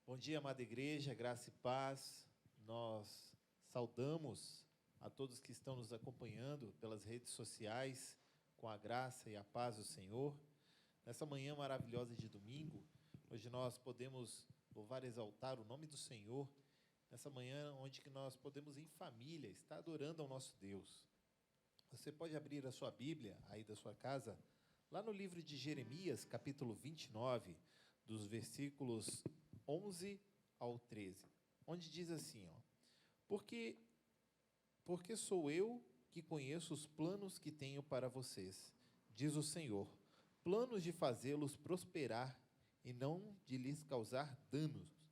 Bom dia, amada igreja, graça e paz. Nós saudamos a todos que estão nos acompanhando pelas redes sociais, com a graça e a paz do Senhor. Nessa manhã maravilhosa de domingo, hoje nós podemos louvar e exaltar o nome do Senhor, nessa manhã onde que nós podemos, em família, estar adorando ao nosso Deus. Você pode abrir a sua Bíblia, aí da sua casa, lá no livro de Jeremias, capítulo 29, dos versículos 11 ao 13, onde diz assim, porque sou eu que conheço os planos que tenho para vocês, diz o Senhor, planos de fazê-los prosperar e não de lhes causar danos,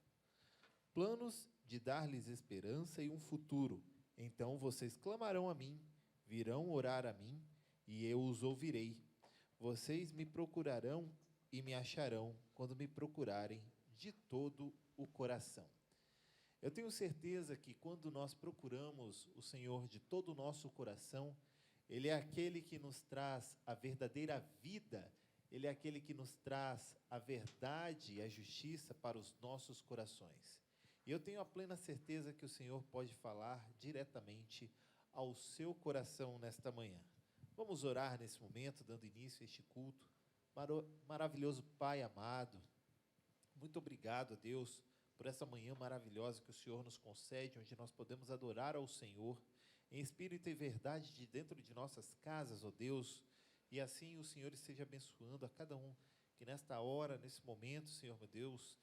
planos de dar-lhes esperança e um futuro. Então vocês clamarão a mim, virão orar a mim, e eu os ouvirei. Vocês me procurarão e me acharão quando me procurarem de todo o coração. Eu tenho certeza que quando nós procuramos o Senhor de todo o nosso coração, Ele é aquele que nos traz a verdadeira vida, Ele é aquele que nos traz a verdade e a justiça para os nossos corações. E eu tenho a plena certeza que o Senhor pode falar diretamente ao seu coração nesta manhã. Vamos orar nesse momento, dando início a este culto. Maravilhoso Pai amado, muito obrigado, Deus, por essa manhã maravilhosa que o Senhor nos concede, onde nós podemos adorar ao Senhor, em espírito e verdade, de dentro de nossas casas, ó Deus, e assim o Senhor esteja abençoando a cada um que nesta hora, nesse momento, Senhor meu Deus,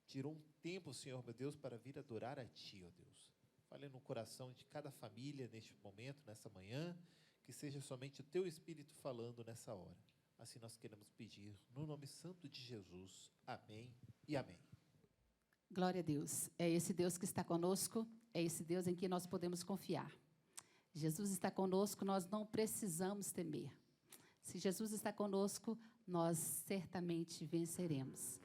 tirou um tempo, Senhor meu Deus, para vir adorar a Ti, ó Deus. Fale no coração de cada família neste momento, nessa manhã, que seja somente o Teu Espírito falando nessa hora. Assim nós queremos pedir, no nome santo de Jesus. Amém e amém. Glória a Deus. É esse Deus que está conosco, é esse Deus em que nós podemos confiar. Jesus está conosco, nós não precisamos temer. Se Jesus está conosco, nós certamente venceremos.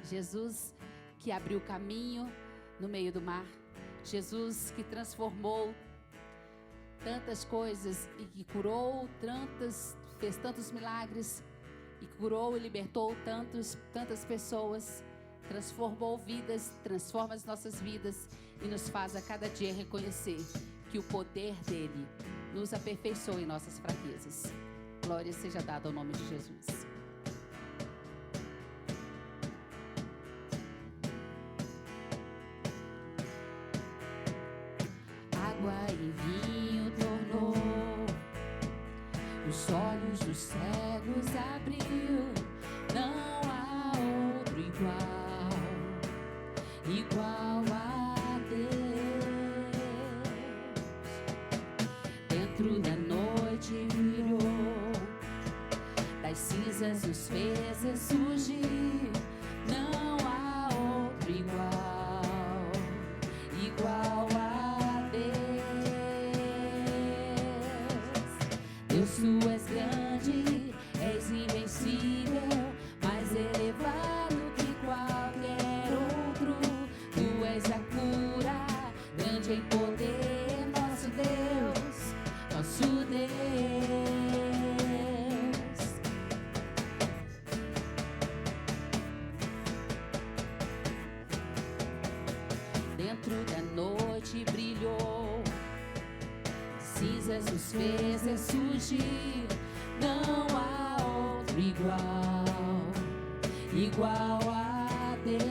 Jesus que abriu o caminho no meio do mar, Jesus que transformou tantas coisas e que curou fez tantos milagres e curou e libertou tantas pessoas, transformou vidas, transforma as nossas vidas e nos faz a cada dia reconhecer que o poder dele nos aperfeiçoa em nossas fraquezas. Glória seja dada ao nome de Jesus. Água e vinho tornou, os olhos dos cegos abriu, não há outro igual a Deus. Dentro da noite virou, das cinzas os fez ressurgir, não há outro igual a Deus, Tu és grande, és invencível, mais elevado que qualquer outro. Tu és a cura, grande em poder, nosso Deus, nosso Deus. Dentro da noite brilhou, cinzas os fez ressurgir, não há outro igual a Deus.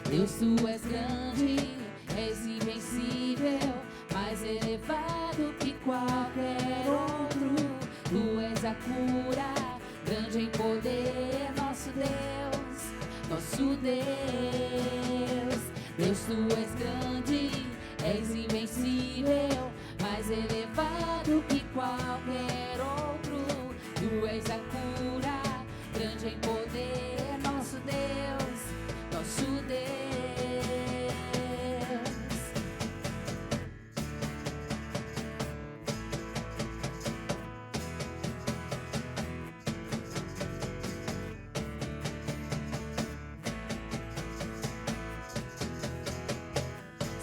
Deus, Tu és grande, és invencível, mais elevado que qualquer outro. Tu és a cura, grande em poder, nosso Deus, nosso Deus. Deus, Tu és grande, és invencível, mais elevado que qualquer outro. Tu és a cura, grande em poder, nosso Deus, nosso Deus.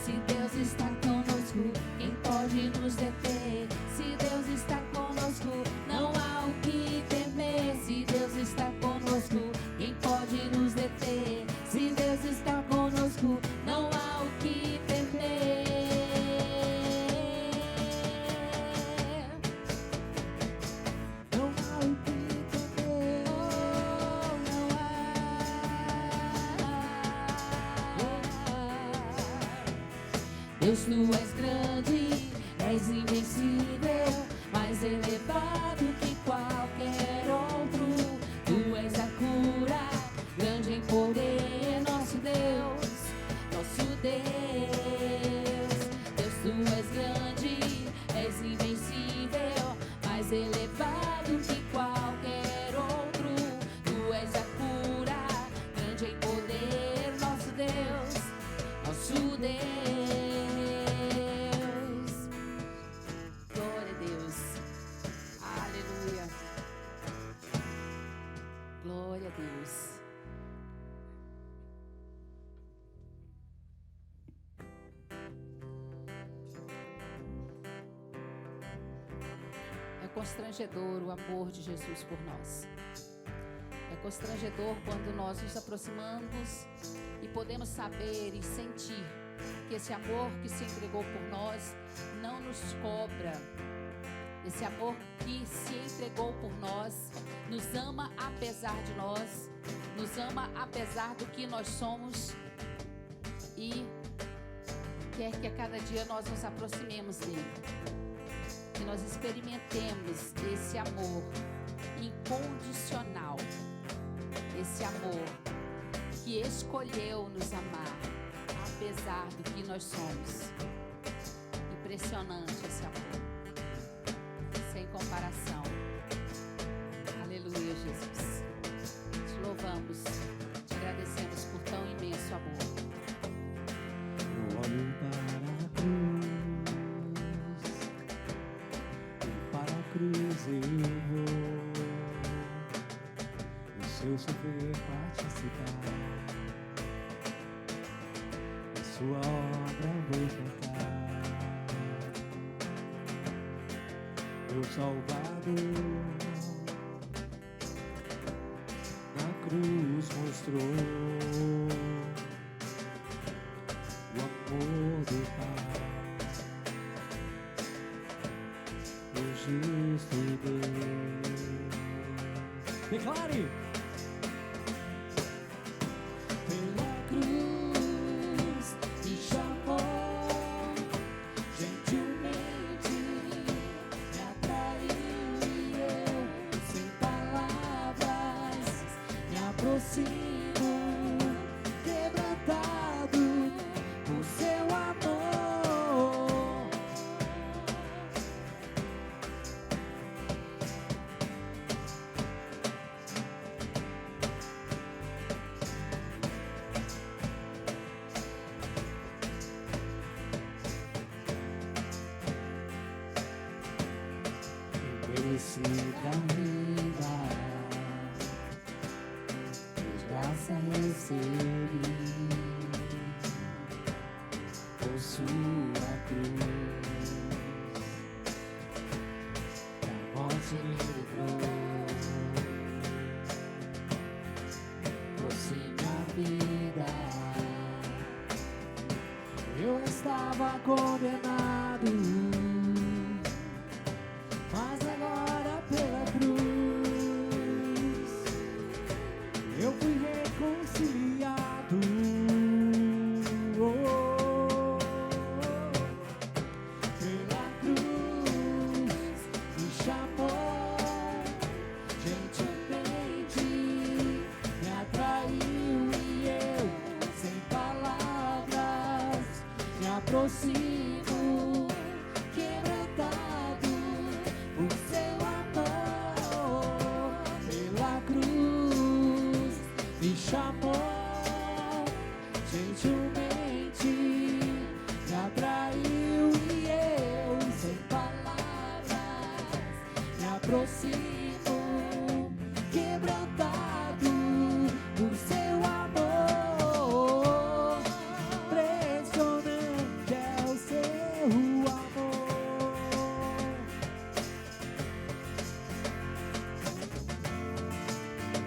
Se Deus está conosco, quem pode nos deter? Se Deus está conosco, Deus, tu és grande, és invencível, mais elevado que qualquer outro. Tu és a cura, grande em poder, nosso Deus, nosso Deus. Deus, tu és grande, és invencível, mais elevado que qualquer outro. Tu és a cura, grande em poder, nosso Deus, nosso Deus. Glória a Deus. Aleluia. Glória a Deus. É constrangedor o amor de Jesus por nós. É constrangedor quando nós nos aproximamos e podemos saber e sentir que esse amor que se entregou por nós não nos cobra. Esse amor que se entregou por nós nos ama apesar de nós, nos ama apesar do que nós somos e quer que a cada dia nós nos aproximemos dele, que nós experimentemos esse amor incondicional, esse amor que escolheu nos amar apesar do que nós somos. Impressionante esse amor, sem comparação. Aleluia, Jesus. Te louvamos, te agradecemos por tão imenso amor. Eu olho para a cruz eu vou, do seu sofrer participar, da sua obra vou cantar. Meu Salvador na cruz mostrou o amor do Pai, o justo Deus. Declare! Pela cruz me chamou, gentilmente me atraiu e eu, sem palavras, me aproximo, quebrantado por seu amor. Merecida vida, desgraça recebi por sua cruz, da morte me livrou, trouxe minha vida. Eu estava condenado, mas agora pela cruz eu fui reconciliado. Pela cruz me chamou, gentilmente me atraiu e eu, sem palavras, me aproximo, quebrantado por seu amor. Pela cruz me chamou, gentilmente me atraiu e eu, sem palavras, me aproximo, quebrantado por seu amor. Impressionante é o seu amor.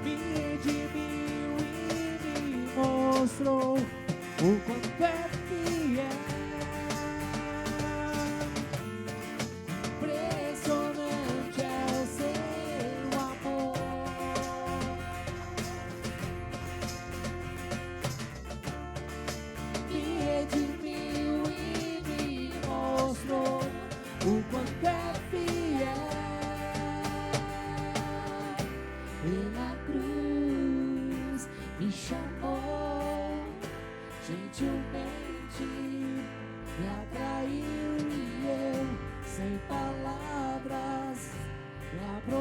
Me redimiu e me mostrou o quanto é fiel. Impressionante é o seu amor. Me redimiu e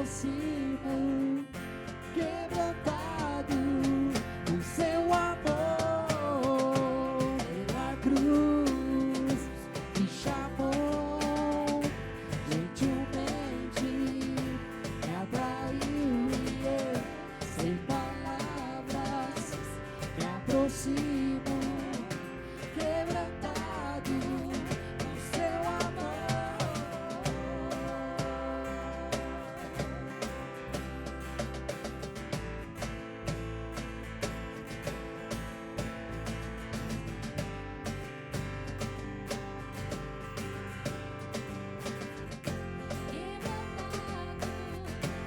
aproximo, quebrantado o seu amor pela cruz me chamou gentilmente, me atraiu e eu sem palavras me aproximo, quebrantado o seu amor.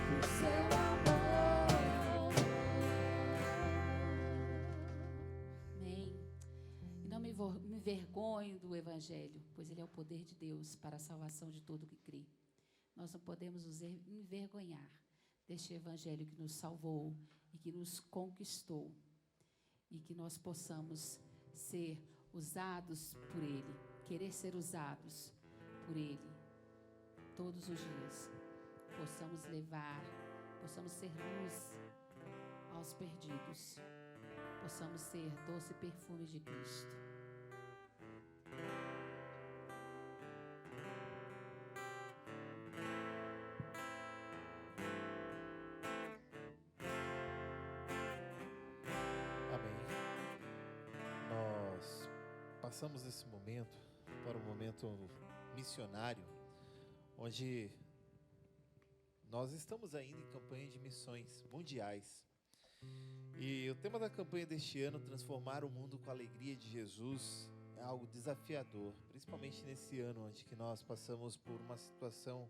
O seu amor. Amém. E não me envergonho do Evangelho, pois ele é o poder de Deus para a salvação de todo que crê. Nós não podemos nos envergonhar deste Evangelho que nos salvou e que nos conquistou. E que nós possamos ser usados por ele, querer ser usados por ele todos os dias. Possamos levar, possamos ser luz aos perdidos. Possamos ser doce perfume de Cristo. Amém. Nós passamos esse momento para um momento missionário, onde nós estamos ainda em campanha de missões mundiais. E o tema da campanha deste ano, Transformar o Mundo com a Alegria de Jesus, é algo desafiador, principalmente nesse ano onde que nós passamos por uma situação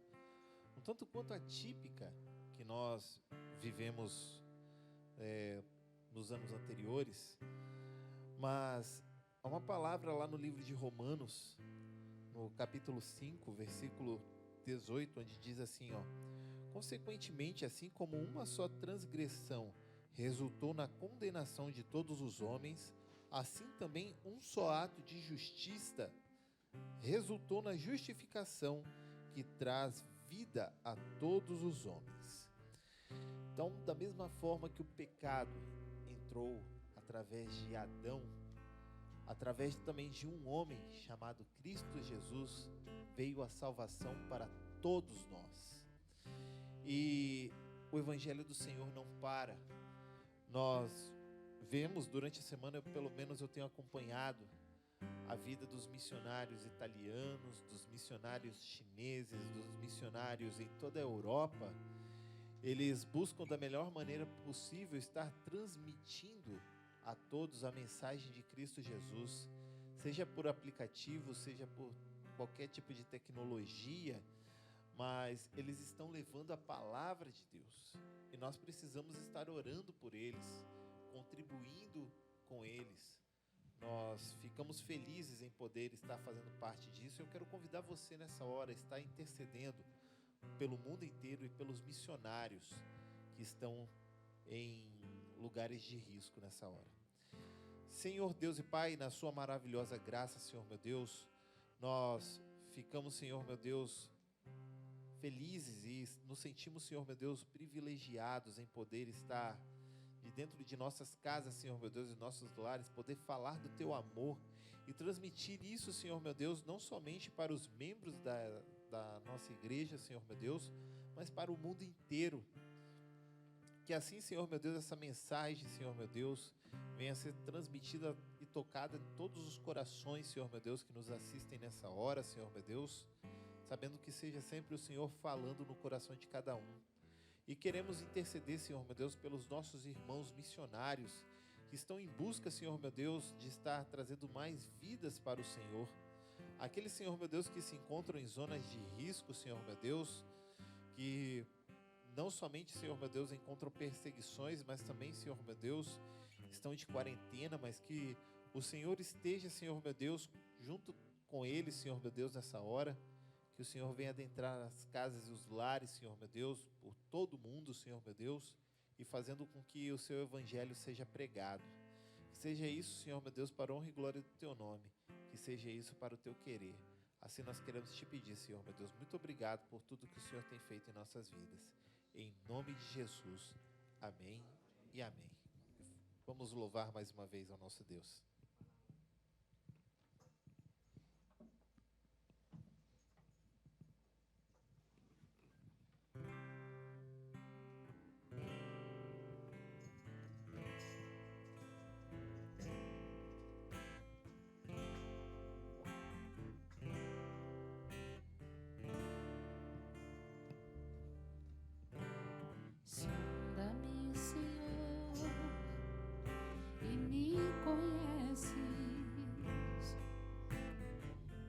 um tanto quanto atípica que nós vivemos nos anos anteriores. Mas há uma palavra lá no livro de Romanos, no capítulo 5, versículo 18, onde diz assim, ó: consequentemente, assim como uma só transgressão resultou na condenação de todos os homens, assim também um só ato de justiça resultou na justificação que traz vida a todos os homens. Então, da mesma forma que o pecado entrou através de Adão, através também de um homem chamado Cristo Jesus, veio a salvação para todos nós. E o Evangelho do Senhor não para. Nós vemos durante a semana, pelo menos eu tenho acompanhado a vida dos missionários italianos, dos missionários chineses, dos missionários em toda a Europa. Eles buscam da melhor maneira possível estar transmitindo a todos a mensagem de Cristo Jesus, seja por aplicativo, seja por qualquer tipo de tecnologia, mas eles estão levando a palavra de Deus. E nós precisamos estar orando por eles, contribuindo com eles. Nós ficamos felizes em poder estar fazendo parte disso. Eu quero convidar você nessa hora a estar intercedendo pelo mundo inteiro e pelos missionários que estão em lugares de risco nessa hora. Senhor Deus e Pai, na sua maravilhosa graça, Senhor meu Deus, nós ficamos, Senhor meu Deus, felizes e nos sentimos, Senhor meu Deus, privilegiados em poder estar de dentro de nossas casas, Senhor meu Deus, e nossos lares, poder falar do Teu amor e transmitir isso, Senhor meu Deus, não somente para os membros da nossa igreja, Senhor meu Deus, mas para o mundo inteiro. Que assim, Senhor meu Deus, essa mensagem, Senhor meu Deus, venha a ser transmitida e tocada em todos os corações, Senhor meu Deus, que nos assistem nessa hora, Senhor meu Deus, sabendo que seja sempre o Senhor falando no coração de cada um. E queremos interceder, Senhor meu Deus, pelos nossos irmãos missionários, que estão em busca, Senhor meu Deus, de estar trazendo mais vidas para o Senhor. Aqueles, Senhor meu Deus, que se encontram em zonas de risco, Senhor meu Deus, que não somente, Senhor meu Deus, encontram perseguições, mas também, Senhor meu Deus, estão de quarentena, mas que o Senhor esteja, Senhor meu Deus, junto com eles, Senhor meu Deus, nessa hora. Que o Senhor venha adentrar as casas e os lares, Senhor meu Deus, por todo o mundo, Senhor meu Deus, e fazendo com que o Seu Evangelho seja pregado. Que seja isso, Senhor meu Deus, para a honra e glória do Teu nome. Que seja isso para o Teu querer. Assim nós queremos te pedir, Senhor meu Deus, muito obrigado por tudo que o Senhor tem feito em nossas vidas. Em nome de Jesus. Amém e amém. Vamos louvar mais uma vez ao nosso Deus. Sonda-me, Senhor, e me conheces.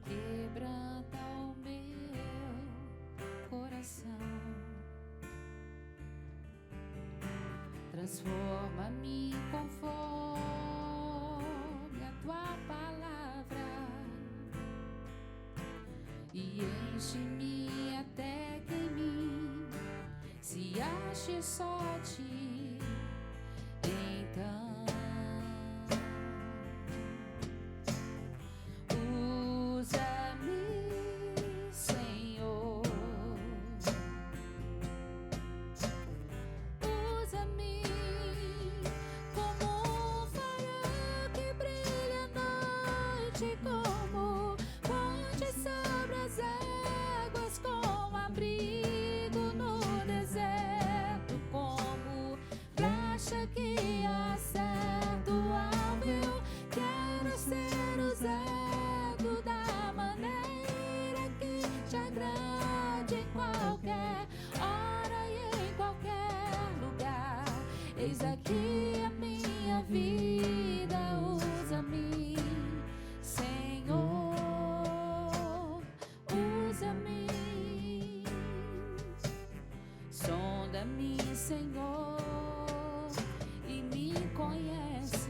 Quebranta o meu coração. Transforma-me conforme a tua palavra e enche-me até que em mim se ache só ti. Então usa-me, Senhor, usa-me como um farol que brilha à noite, como ponte sobre as águas, como abrigo no deserto, como flecha que acerta o alvo. Eu quero ser usado da maneira que te agrade, em qualquer hora e em qualquer lugar. Eis aqui a minha vida, usa-me, Senhor, usa-me. Sonda-me, Senhor, e me conheces.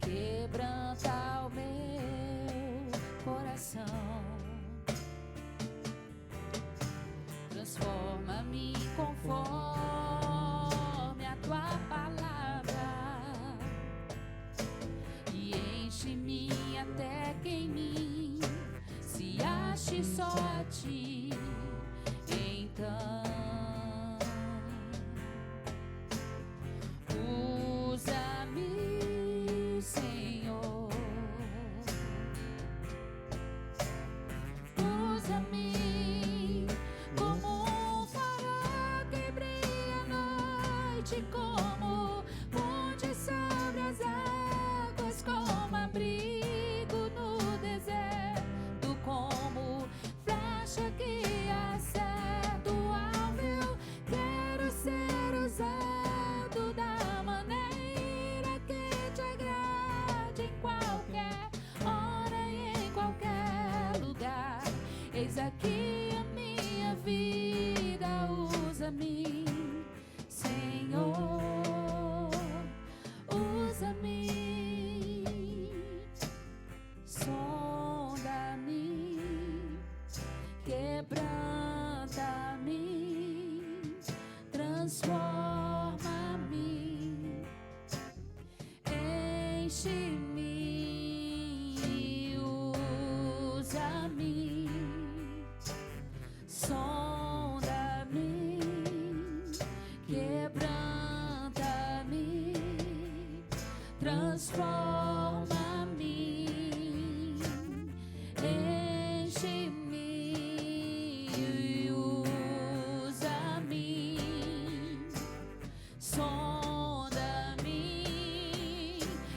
Quebranta o meu coração. Transforma-me conforme a tua palavra e enche-me até que em mim se ache só a ti. Então usa-me, Senhor, usa-me como um farol que brilha à noite, como ponte sobre as águas, como abrigo no deserto, como flecha que acerta o alvo. Eu quero ser usado da maneira que te agrade, em qualquer hora e em qualquer lugar. Eis aqui a minha vida, usa-me, Senhor, usa-me. Sonda-me, quebranta-me, transforma-me, enche-me, usa-me. Sonda-me, quebranta-me, transforma-me, enche-me, usa-me. Sonda-me,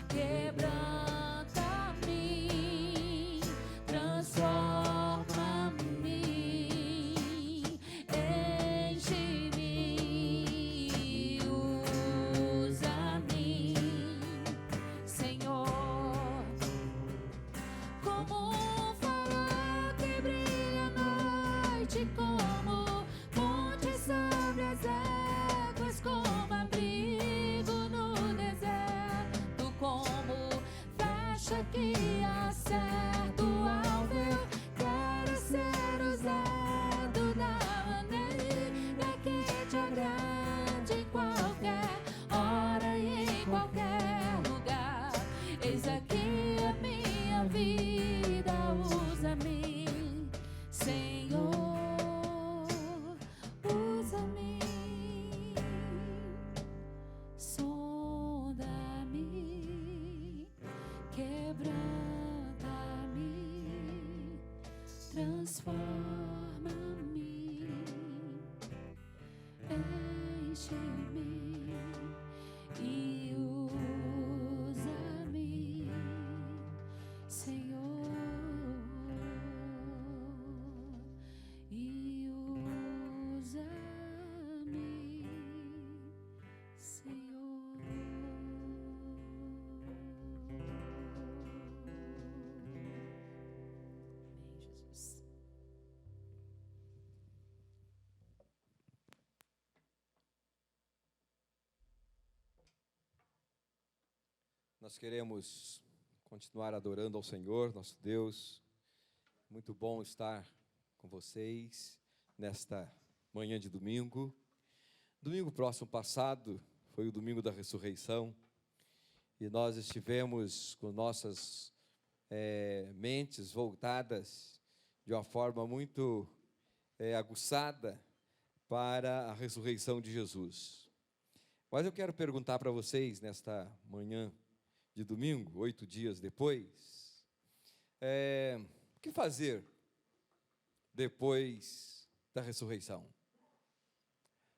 quebranta-me, transforma-me. transforma-me, enche-me e usa-me, Senhor, e usa-me, Senhor. Amém, Jesus. Nós queremos continuar adorando ao Senhor, nosso Deus. Muito bom estar com vocês nesta manhã de domingo. Domingo próximo passado foi o domingo da ressurreição e nós estivemos com nossas mentes voltadas de uma forma muito aguçada para a ressurreição de Jesus. Mas eu quero perguntar para vocês nesta manhã de domingo, 8 dias depois, o que fazer depois da ressurreição?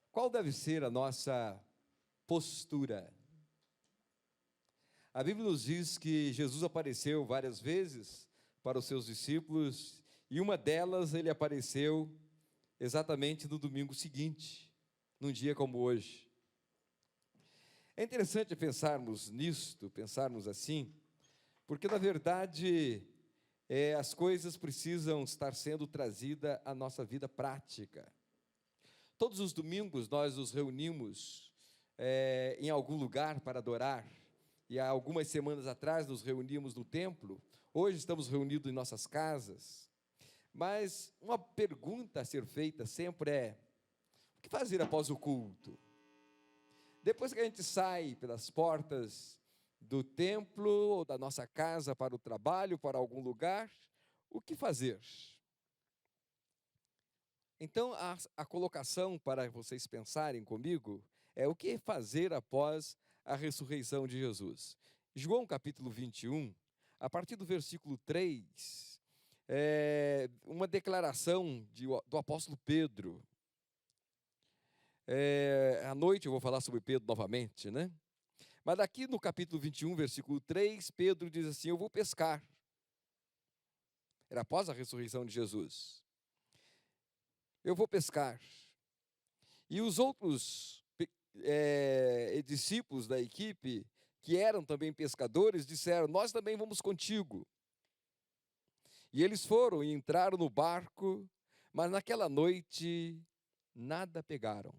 Qual deve ser a nossa postura? A Bíblia nos diz que Jesus apareceu várias vezes para os seus discípulos, e uma delas ele apareceu exatamente no domingo seguinte, num dia como hoje. É interessante pensarmos nisto, pensarmos assim, porque na verdade as coisas precisam estar sendo trazidas à nossa vida prática. Todos os domingos nós nos reunimos em algum lugar para adorar, e há algumas semanas atrás nos reunimos no templo, hoje estamos reunidos em nossas casas, mas uma pergunta a ser feita sempre é: o que fazer após o culto? Depois que a gente sai pelas portas do templo ou da nossa casa para o trabalho, para algum lugar, o que fazer? Então, a colocação para vocês pensarem comigo é: o que fazer após a ressurreição de Jesus? João capítulo 21, a partir do versículo 3, uma declaração do apóstolo Pedro. À noite eu vou falar sobre Pedro novamente, né? Mas aqui no capítulo 21, versículo 3, Pedro diz assim: eu vou pescar. Era após a ressurreição de Jesus. Eu vou pescar. E os outros discípulos da equipe, que eram também pescadores, disseram: nós também vamos contigo. E eles foram e entraram no barco, mas naquela noite nada pegaram.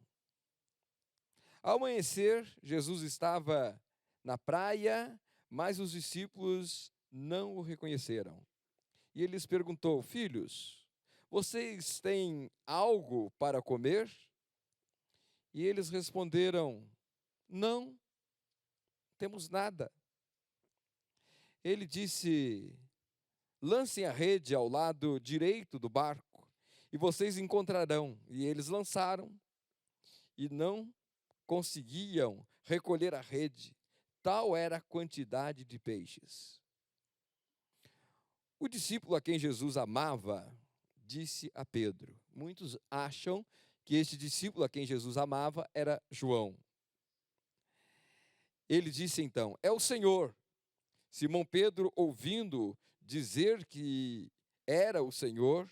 Ao amanhecer, Jesus estava na praia, mas os discípulos não o reconheceram. E ele lhes perguntou: filhos, vocês têm algo para comer? E eles responderam: não, temos nada. Ele disse: lancem a rede ao lado direito do barco, e vocês encontrarão. E eles lançaram, e não conseguiam recolher a rede, tal era a quantidade de peixes. O discípulo a quem Jesus amava disse a Pedro: muitos acham que este discípulo a quem Jesus amava era João. Ele disse então: é o Senhor. Simão Pedro, ouvindo dizer que era o Senhor,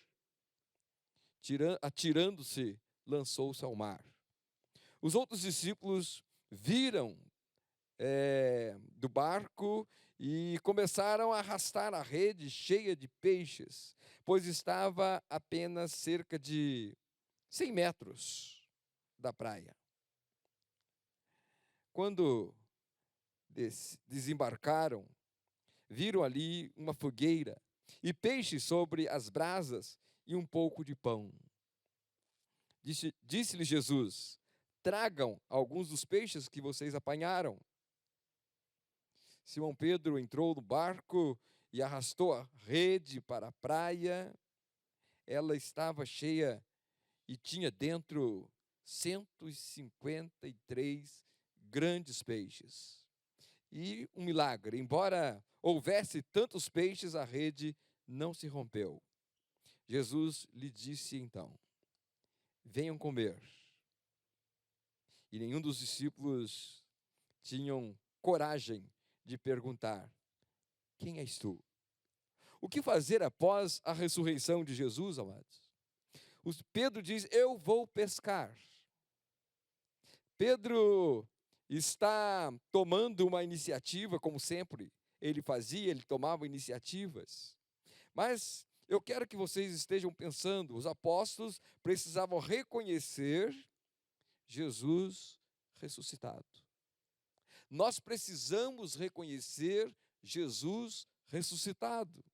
atirando-se, lançou-se ao mar. Os outros discípulos viram do barco e começaram a arrastar a rede cheia de peixes, pois estava apenas cerca de 100 metros da praia. Quando desembarcaram, viram ali uma fogueira e peixes sobre as brasas e um pouco de pão. Disse-lhe Jesus: tragam alguns dos peixes que vocês apanharam. Simão Pedro entrou no barco e arrastou a rede para a praia. Ela estava cheia e tinha dentro 153 grandes peixes. E um milagre: embora houvesse tantos peixes, a rede não se rompeu. Jesus lhe disse então: venham comer. E nenhum dos discípulos tinham coragem de perguntar: quem és tu? O que fazer após a ressurreição de Jesus, amados? Pedro diz: eu vou pescar. Pedro está tomando uma iniciativa, como sempre ele fazia, ele tomava iniciativas. Mas eu quero que vocês estejam pensando, os apóstolos precisavam reconhecer Jesus ressuscitado. Nós precisamos reconhecer Jesus ressuscitado.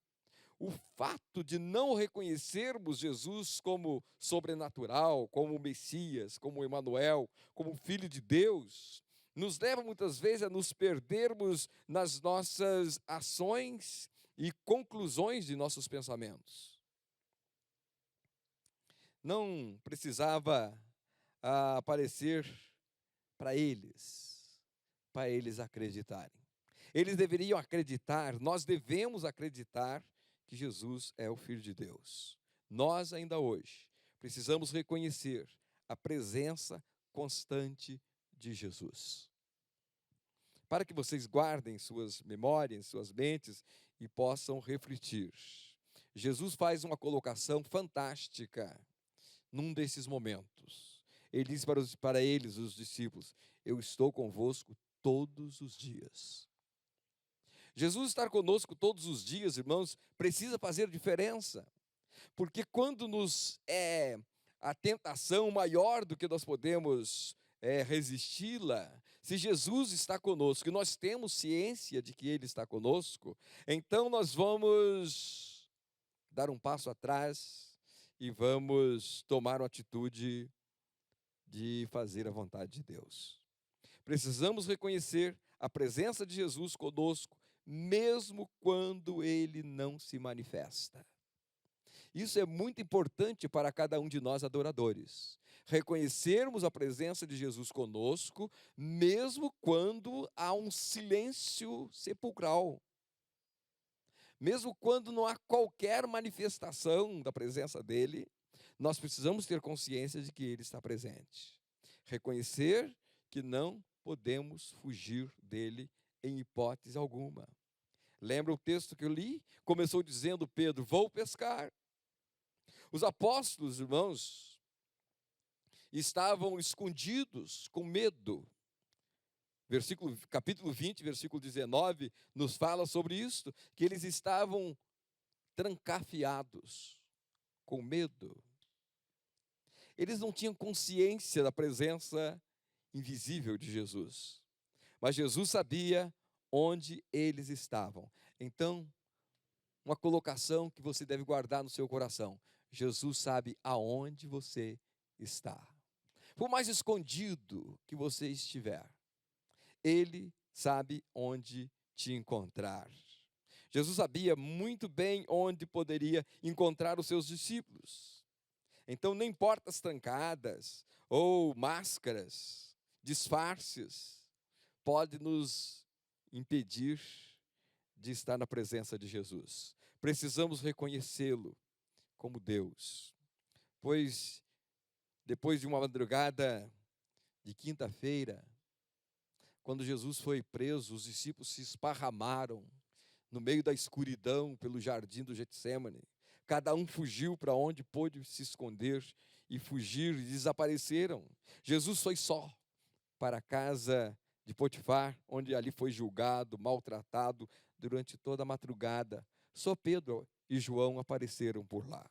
O fato de não reconhecermos Jesus como sobrenatural, como Messias, como Emanuel, como Filho de Deus, nos leva muitas vezes a nos perdermos nas nossas ações e conclusões de nossos pensamentos. Não precisava aparecer para eles acreditarem. Eles deveriam acreditar, nós devemos acreditar que Jesus é o Filho de Deus. Nós ainda hoje precisamos reconhecer a presença constante de Jesus. Para que vocês guardem suas memórias, suas mentes e possam refletir. Jesus faz uma colocação fantástica num desses momentos. Ele diz para eles, os discípulos: eu estou convosco todos os dias. Jesus estar conosco todos os dias, irmãos, precisa fazer diferença. Porque quando nos é a tentação maior do que nós podemos resisti-la, se Jesus está conosco e nós temos ciência de que Ele está conosco, então nós vamos dar um passo atrás e vamos tomar uma atitude de fazer a vontade de Deus. Precisamos reconhecer a presença de Jesus conosco, mesmo quando Ele não se manifesta. Isso é muito importante para cada um de nós adoradores. Reconhecermos a presença de Jesus conosco, mesmo quando há um silêncio sepulcral. Mesmo quando não há qualquer manifestação da presença dEle, nós precisamos ter consciência de que Ele está presente. Reconhecer que não podemos fugir dEle em hipótese alguma. Lembra o texto que eu li? Começou dizendo Pedro: vou pescar. Os apóstolos, irmãos, estavam escondidos com medo. Capítulo 20, versículo 19, nos fala sobre isso, que eles estavam trancafiados, com medo. Eles não tinham consciência da presença invisível de Jesus. Mas Jesus sabia onde eles estavam. Então, uma colocação que você deve guardar no seu coração: Jesus sabe aonde você está. Por mais escondido que você estiver, Ele sabe onde te encontrar. Jesus sabia muito bem onde poderia encontrar os seus discípulos. Então, nem portas trancadas ou máscaras, disfarces, pode nos impedir de estar na presença de Jesus. Precisamos reconhecê-lo como Deus. Pois, depois de uma madrugada de quinta-feira, quando Jesus foi preso, os discípulos se esparramaram no meio da escuridão pelo jardim do Getsemane. Cada um fugiu para onde pôde se esconder e fugir, e desapareceram. Jesus foi só para a casa de Potifar, onde ali foi julgado, maltratado durante toda a madrugada. Só Pedro e João apareceram por lá.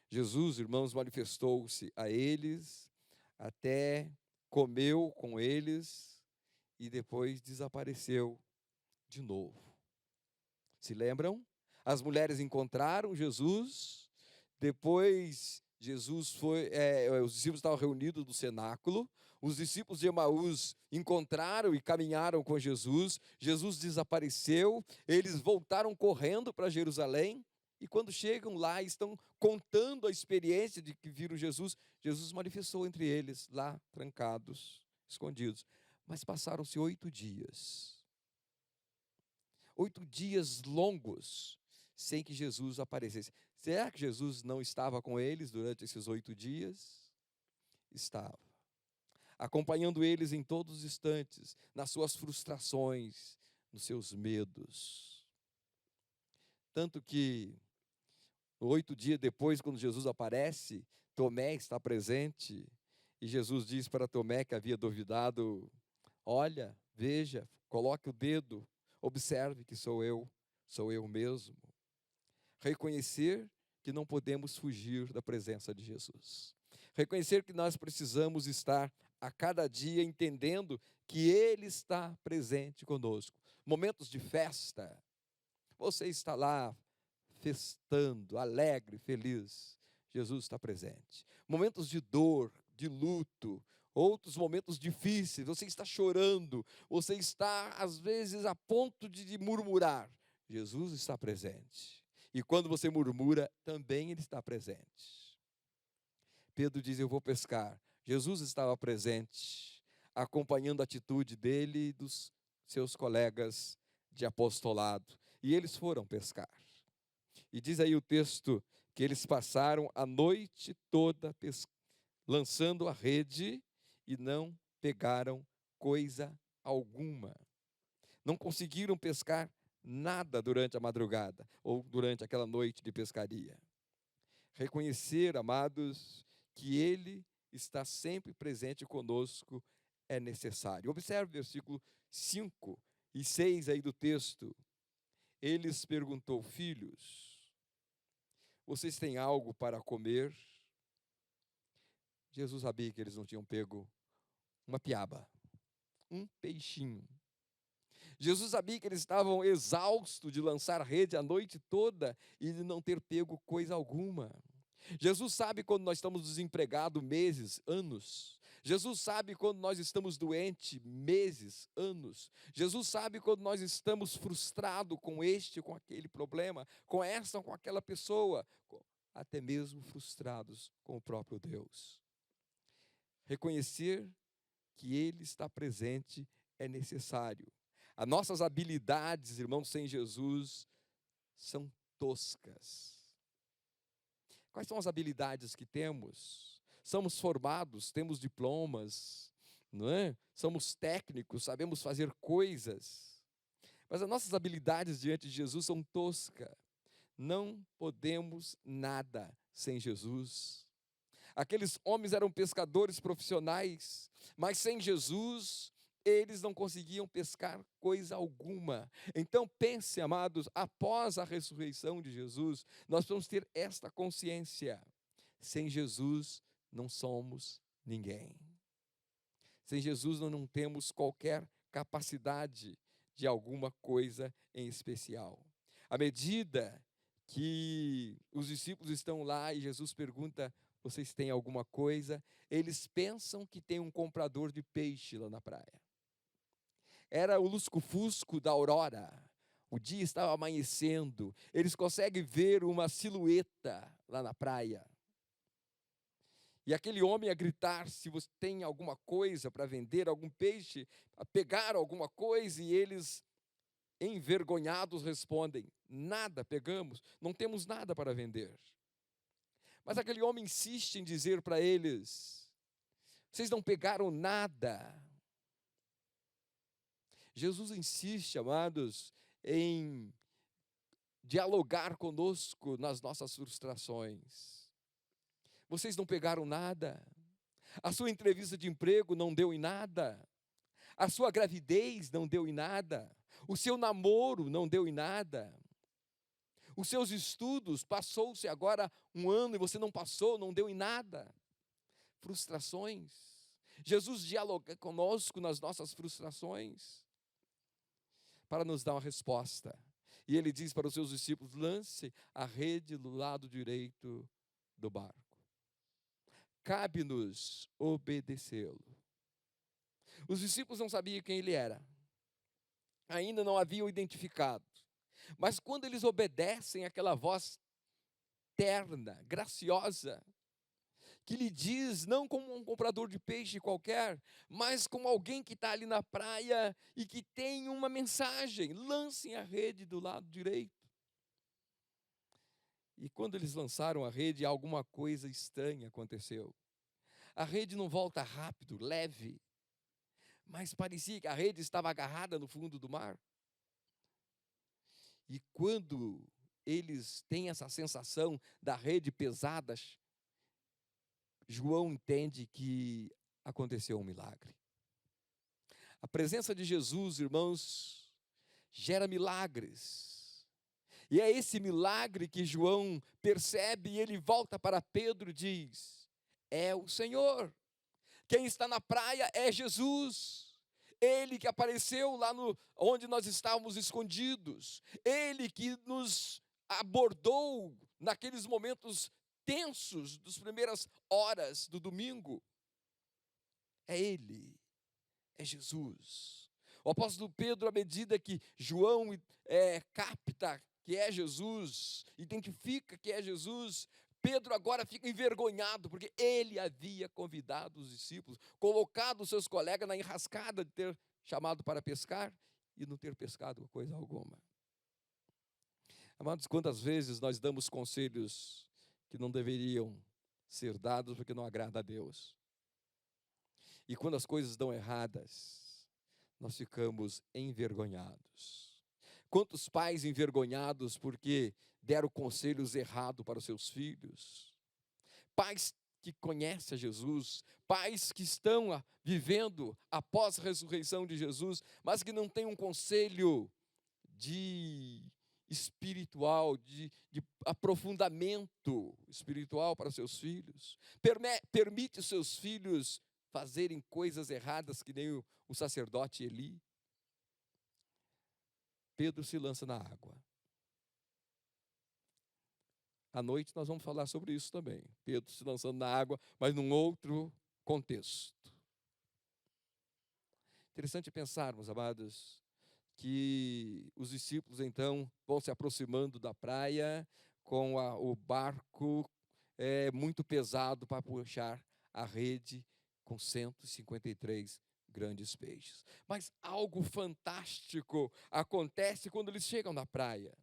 Jesus, irmãos, manifestou-se a eles, até comeu com eles e depois desapareceu de novo. Se lembram? As mulheres encontraram Jesus, depois Jesus os discípulos estavam reunidos no cenáculo, os discípulos de Emaús encontraram e caminharam com Jesus, Jesus desapareceu, eles voltaram correndo para Jerusalém, e quando chegam lá, estão contando a experiência de que viram Jesus, Jesus manifestou entre eles, lá trancados, escondidos. Mas passaram-se 8 dias. 8 dias longos, sem que Jesus aparecesse. Será que Jesus não estava com eles durante esses 8 dias? Estava. Acompanhando eles em todos os instantes, nas suas frustrações, nos seus medos. Tanto que, 8 dias depois, quando Jesus aparece, Tomé está presente, e Jesus diz para Tomé, que havia duvidado: olha, veja, coloque o dedo, observe que sou eu mesmo. Reconhecer que não podemos fugir da presença de Jesus. Reconhecer que nós precisamos estar a cada dia entendendo que Ele está presente conosco. Momentos de festa, você está lá festando, alegre, feliz, Jesus está presente. Momentos de dor, de luto, outros momentos difíceis, você está chorando, você está às vezes a ponto de murmurar, Jesus está presente. E quando você murmura, também Ele está presente. Pedro diz: eu vou pescar. Jesus estava presente, acompanhando a atitude dele e dos seus colegas de apostolado. E eles foram pescar. E diz aí o texto que eles passaram a noite toda lançando a rede e não pegaram coisa alguma. Não conseguiram pescar nada durante a madrugada ou durante aquela noite de pescaria. Reconhecer, amados, que Ele está sempre presente conosco é necessário. Observe o versículo 5 e 6 aí do texto. Eles perguntou: filhos, vocês têm algo para comer? Jesus sabia que eles não tinham pego uma piaba, um peixinho. Jesus sabia que eles estavam exaustos de lançar rede a noite toda e de não ter pego coisa alguma. Jesus sabe quando nós estamos desempregados meses, anos. Jesus sabe quando nós estamos doentes meses, anos. Jesus sabe quando nós estamos frustrados com este, com aquele problema, com essa, com aquela pessoa, até mesmo frustrados com o próprio Deus. Reconhecer que Ele está presente é necessário. As nossas habilidades, irmãos, sem Jesus, são toscas. Quais são as habilidades que temos? Somos formados, temos diplomas, não é? Somos técnicos, sabemos fazer coisas. Mas as nossas habilidades diante de Jesus são toscas. Não podemos nada sem Jesus. Aqueles homens eram pescadores profissionais, mas sem Jesus eles não conseguiam pescar coisa alguma. Então pense, amados, após a ressurreição de Jesus, nós vamos ter esta consciência: sem Jesus não somos ninguém. Sem Jesus nós não temos qualquer capacidade de alguma coisa em especial. À medida que os discípulos estão lá e Jesus pergunta: vocês têm alguma coisa? Eles pensam que tem um comprador de peixe lá na praia. Era o lusco-fusco da aurora. O dia estava amanhecendo. Eles conseguem ver uma silhueta lá na praia. E aquele homem a gritar se você tem alguma coisa para vender, algum peixe, a pegar alguma coisa, e eles, envergonhados, respondem: nada pegamos, não temos nada para vender. Mas aquele homem insiste em dizer para eles: vocês não pegaram nada. Jesus insiste, amados, em dialogar conosco nas nossas frustrações. Vocês não pegaram nada. A sua entrevista de emprego não deu em nada. A sua gravidez não deu em nada. O seu namoro não deu em nada. Os seus estudos, passou-se agora um ano e você não passou, não deu em nada. Frustrações. Jesus dialoga conosco nas nossas frustrações para nos dar uma resposta. E ele diz para os seus discípulos: lance a rede do lado direito do barco. Cabe-nos obedecê-lo. Os discípulos não sabiam quem ele era. Ainda não haviam identificado. Mas quando eles obedecem àquela voz terna, graciosa, que lhe diz, não como um comprador de peixe qualquer, mas como alguém que está ali na praia e que tem uma mensagem: lancem a rede do lado direito. E quando eles lançaram a rede, alguma coisa estranha aconteceu. A rede não volta rápido, leve, mas parecia que a rede estava agarrada no fundo do mar. E quando eles têm essa sensação da rede pesada, João entende que aconteceu um milagre. A presença de Jesus, irmãos, gera milagres. E é esse milagre que João percebe e ele volta para Pedro e diz: é o Senhor. Quem está na praia é Jesus. Ele que apareceu lá onde nós estávamos escondidos. Ele que nos abordou naqueles momentos tensos das primeiras horas do domingo. É Ele, é Jesus. O apóstolo Pedro, à medida que João capta que é Jesus, identifica que é Jesus, Pedro agora fica envergonhado, porque ele havia convidado os discípulos, colocado os seus colegas na enrascada de ter chamado para pescar e não ter pescado coisa alguma. Amados, quantas vezes nós damos conselhos que não deveriam ser dados porque não agrada a Deus. E quando as coisas dão erradas, nós ficamos envergonhados. Quantos pais envergonhados porque deram conselhos errados para os seus filhos? Pais que conhecem a Jesus, pais que estão vivendo após a ressurreição de Jesus, mas que não têm um conselho espiritual, de aprofundamento espiritual para seus filhos. Permite os seus filhos fazerem coisas erradas que nem o sacerdote Eli. Pedro se lança na água. À noite nós vamos falar sobre isso também. Pedro se lançando na água, mas num outro contexto. Interessante pensarmos, amados, que os discípulos então vão se aproximando da praia com o barco muito pesado para puxar a rede com 153 grandes peixes. Mas algo fantástico acontece quando eles chegam na praia.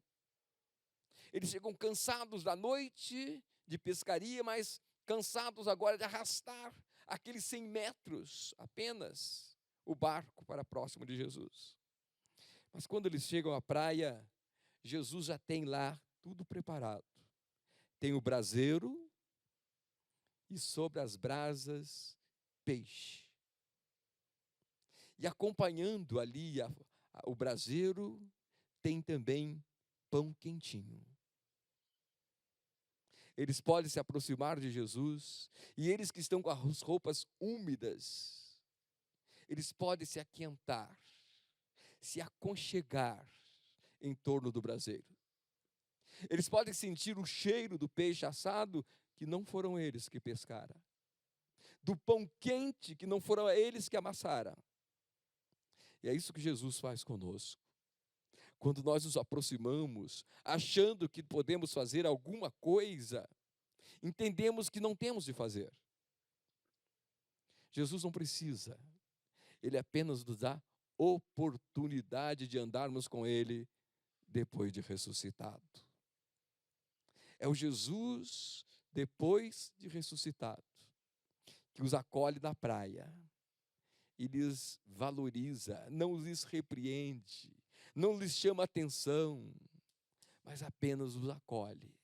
Eles chegam cansados da noite de pescaria, mas cansados agora de arrastar aqueles 100 metros apenas o barco para próximo de Jesus. Mas quando eles chegam à praia, Jesus já tem lá tudo preparado. Tem o braseiro e sobre as brasas peixe. E acompanhando ali o braseiro, tem também pão quentinho. Eles podem se aproximar de Jesus, e eles que estão com as roupas úmidas, eles podem se aquentar, se aconchegar em torno do braseiro. Eles podem sentir o cheiro do peixe assado, que não foram eles que pescaram. Do pão quente, que não foram eles que amassaram. E é isso que Jesus faz conosco. Quando nós nos aproximamos, achando que podemos fazer alguma coisa, entendemos que não temos de fazer. Jesus não precisa. Ele apenas nos dá oportunidade de andarmos com Ele depois de ressuscitado. É o Jesus depois de ressuscitado que os acolhe na praia e lhes valoriza, não lhes repreende, não lhes chama atenção, mas apenas os acolhe.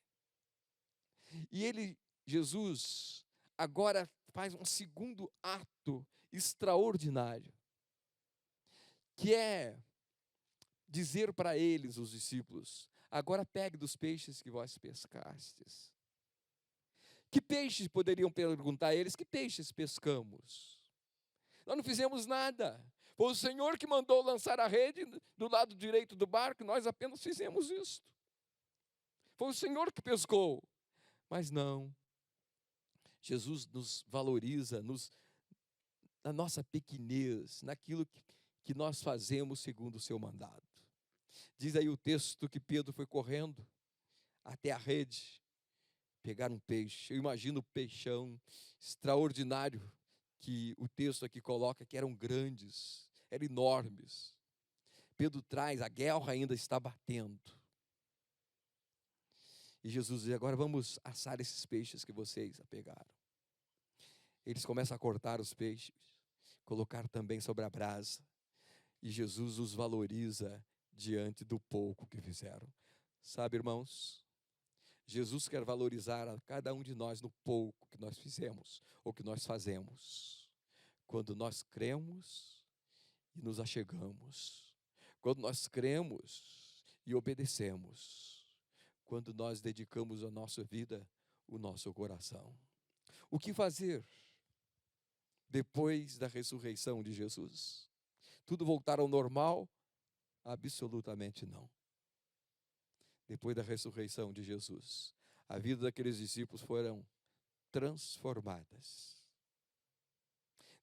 E Jesus, agora faz um segundo ato extraordinário, que é dizer para eles, os discípulos: agora pegue dos peixes que vós pescastes. Que peixes, poderiam perguntar eles, que peixes pescamos? Nós não fizemos nada. Foi o Senhor que mandou lançar a rede do lado direito do barco, nós apenas fizemos isso. Foi o Senhor que pescou. Mas não. Jesus nos valoriza na nossa pequenez, naquilo que nós fazemos segundo o seu mandado. Diz aí o texto que Pedro foi correndo até a rede, pegar um peixe. Eu imagino o peixão extraordinário que o texto aqui coloca, que eram grandes, eram enormes. Pedro traz, a guerra ainda está batendo. E Jesus diz: agora vamos assar esses peixes que vocês apegaram. Eles começam a cortar os peixes, colocar também sobre a brasa. E Jesus os valoriza diante do pouco que fizeram. Sabe, irmãos, Jesus quer valorizar a cada um de nós no pouco que nós fizemos ou que nós fazemos. Quando nós cremos e nos achegamos. Quando nós cremos e obedecemos. Quando nós dedicamos a nossa vida, o nosso coração. O que fazer depois da ressurreição de Jesus? Tudo voltar ao normal? Absolutamente não. Depois da ressurreição de Jesus, a vida daqueles discípulos foram transformadas.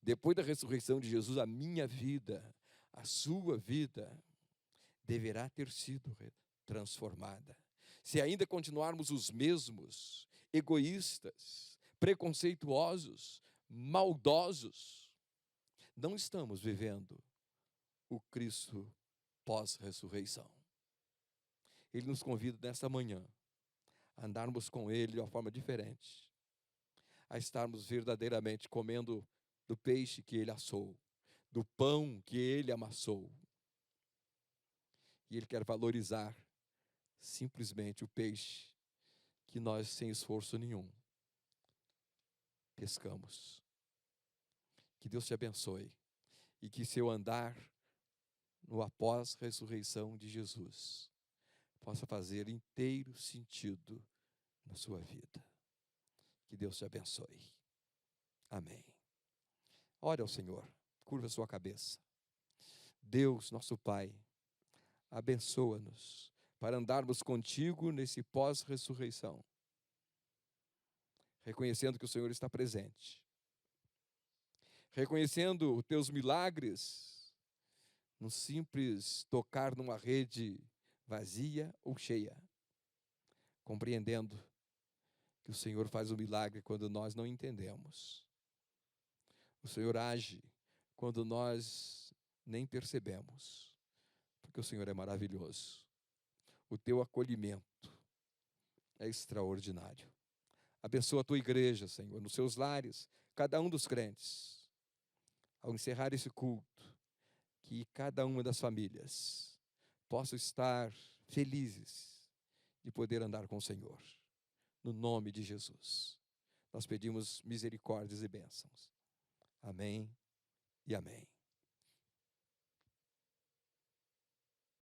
Depois da ressurreição de Jesus, a minha vida, a sua vida, deverá ter sido transformada. Se ainda continuarmos os mesmos, egoístas, preconceituosos, maldosos, não estamos vivendo o Cristo pós-ressurreição. Ele nos convida nesta manhã a andarmos com Ele de uma forma diferente, a estarmos verdadeiramente comendo do peixe que Ele assou, do pão que Ele amassou. E Ele quer valorizar simplesmente o peixe que nós, sem esforço nenhum, pescamos. Que Deus te abençoe e que seu andar no após-ressurreição de Jesus possa fazer inteiro sentido na sua vida. Que Deus te abençoe. Amém. Ore ao Senhor, curva a sua cabeça. Deus, nosso Pai, abençoa-nos para andarmos contigo nesse pós-ressurreição, reconhecendo que o Senhor está presente, reconhecendo os teus milagres no simples tocar numa rede vazia ou cheia, compreendendo que o Senhor faz o milagre quando nós não entendemos. O Senhor age quando nós nem percebemos, porque o Senhor é maravilhoso. O teu acolhimento é extraordinário. Abençoa a tua igreja, Senhor, nos seus lares, cada um dos crentes. Ao encerrar esse culto, que cada uma das famílias possa estar felizes de poder andar com o Senhor. No nome de Jesus, nós pedimos misericórdias e bênçãos. Amém e amém.